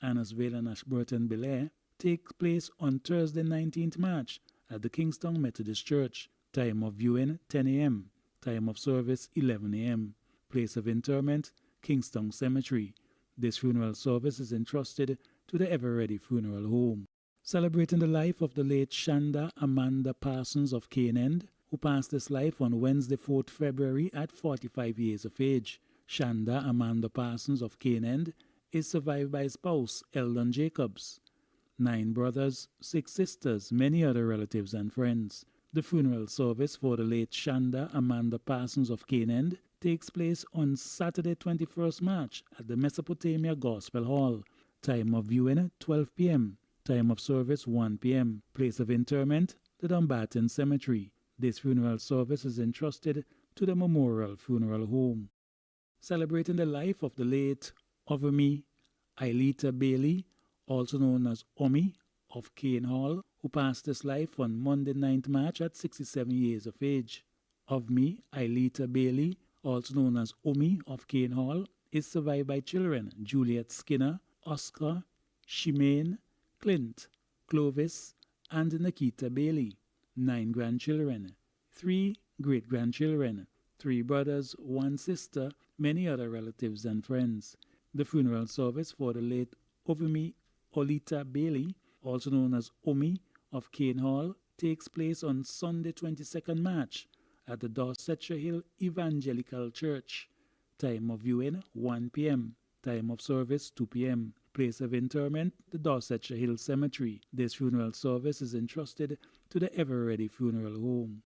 Annesville and Ashburton-Belair, takes place on Thursday 19th March at the Kingston Methodist Church. Time of viewing 10 a.m. Time of service 11 a.m. Place of interment Kingston Cemetery. This funeral service is entrusted to the Ever-Ready Funeral Home. Celebrating the life of the late Shanda Amanda Parsons of Cane End, who passed his life on Wednesday 4th February at 45 years of age. Shanda Amanda Parsons of Cane End is survived by his spouse, Eldon Jacobs, 9 brothers, 6 sisters, many other relatives and friends. The funeral service for the late Shanda Amanda Parsons of Cane End takes place on Saturday 21st March at the Mesopotamia Gospel Hall. Time of viewing 12 p.m. Time of service 1 p.m. Place of interment the Dumbarton Cemetery. This funeral service is entrusted to the Memorial Funeral Home. Celebrating the life of the late Audrey Alita Bailey, also known as Omi of Cane Hall, who passed his life on Monday 9th March at 67 years of age. Audrey Alita Bailey, also known as Omi of Cane Hall, is survived by children Juliet Skinner, Oscar, Shimane, Clint, Clovis, and Nikita Bailey. 9 grandchildren, 3 great-grandchildren, 3 brothers, 1 sister, many other relatives and friends. The funeral service for the late Audrey Alita Bailey, also known as Omi of Cane Hall, takes place on Sunday 22nd March at the Dorsetshire Hill Evangelical Church. Time of viewing 1 p.m. Time of service 2 p.m. Place of interment the Dorsetshire Hill Cemetery. This funeral service is entrusted to the Ever-Ready Funeral Home.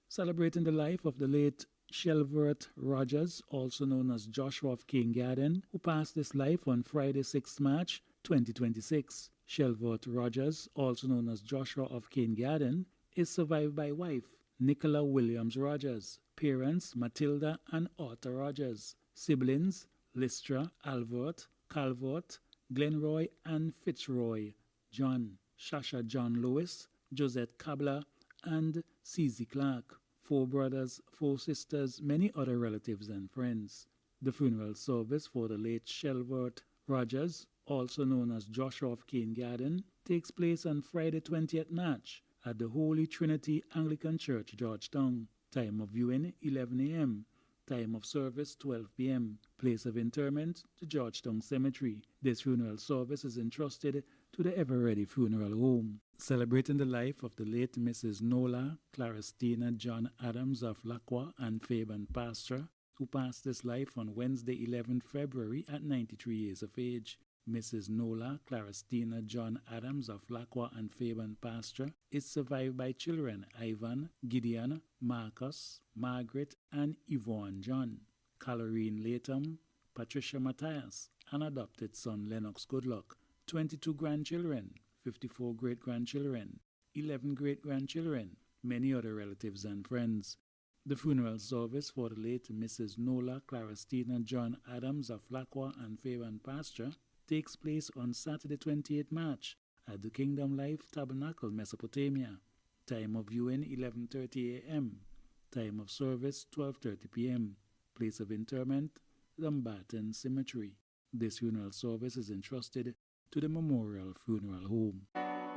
Celebrating the life of the late Shelvert Rogers, also known as Joshua of Cane Garden, who passed his life on Friday 6 March 2026. Shelvert Rogers, also known as Joshua of Cane Garden, is survived by wife Nicola Williams Rogers, parents Matilda and Arthur Rogers, siblings Lystra, Alvert, Calvert, Glenroy and Fitzroy, John, Shasha John Lewis, Josette Cabla, and C.Z. Clark. 4 brothers, 4 sisters, many other relatives and friends. The funeral service for the late Shelvert Rogers, also known as Joshua of Cane Garden, takes place on Friday 20th March at the Holy Trinity Anglican Church, Georgetown. Time of viewing 11 a.m. Time of service 12 p.m. Place of interment the Georgetown Cemetery. This funeral service is entrusted to the Ever-Ready Funeral Home. Celebrating the life of the late Mrs. Nola Claristina John Adams of Lacqua and Fairbairn Pasture, who passed his life on Wednesday 11th February at 93 years of age. Mrs. Nola Claristina John Adams of Lacqua and Fairbairn Pasture is survived by children Ivan, Gideon, Marcus, Margaret, and Yvonne John, Colorine Latham, Patricia Matthias, and adopted son Lennox Goodluck, 22 grandchildren, 54 great-grandchildren, 11 great-grandchildren, many other relatives and friends. The funeral service for the late Mrs. Nola Claristina John Adams of Lacqua and Fairbairn Pasture takes place on Saturday 28th March at the Kingdom Life Tabernacle, Mesopotamia. Time of viewing 11:30 a.m. Time of service 12:30 p.m. Place of interment Dumbarton Cemetery. This funeral service is entrusted to the Memorial Funeral Home.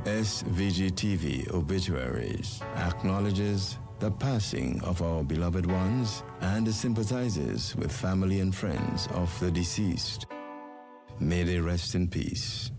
SVG TV Obituaries acknowledges the passing of our beloved ones and sympathizes with family and friends of the deceased. May they rest in peace.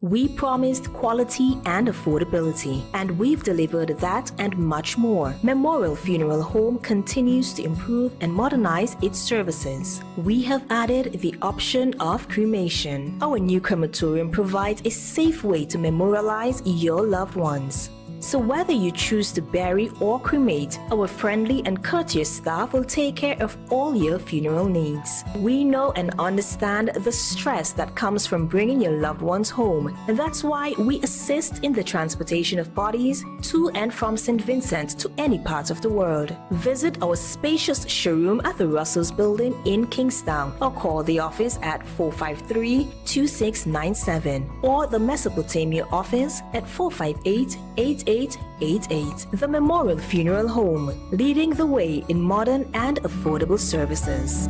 We promised quality and affordability, and we've delivered that and much more. Memorial Funeral Home continues to improve and modernize its services. We have added the option of cremation. Our new crematorium provides a safe way to memorialize your loved ones. So whether you choose to bury or cremate, our friendly and courteous staff will take care of all your funeral needs. We know and understand the stress that comes from bringing your loved ones home. And that's why we assist in the transportation of bodies to and from St. Vincent to any part of the world. Visit our spacious showroom at the Russell's Building in Kingstown or call the office at 453-2697 or the Mesopotamia office at 458-8888. The Memorial Funeral Home, leading the way in modern and affordable services.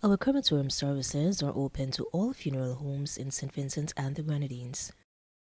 Our crematorium services are open to all funeral homes in St. Vincent and the Grenadines.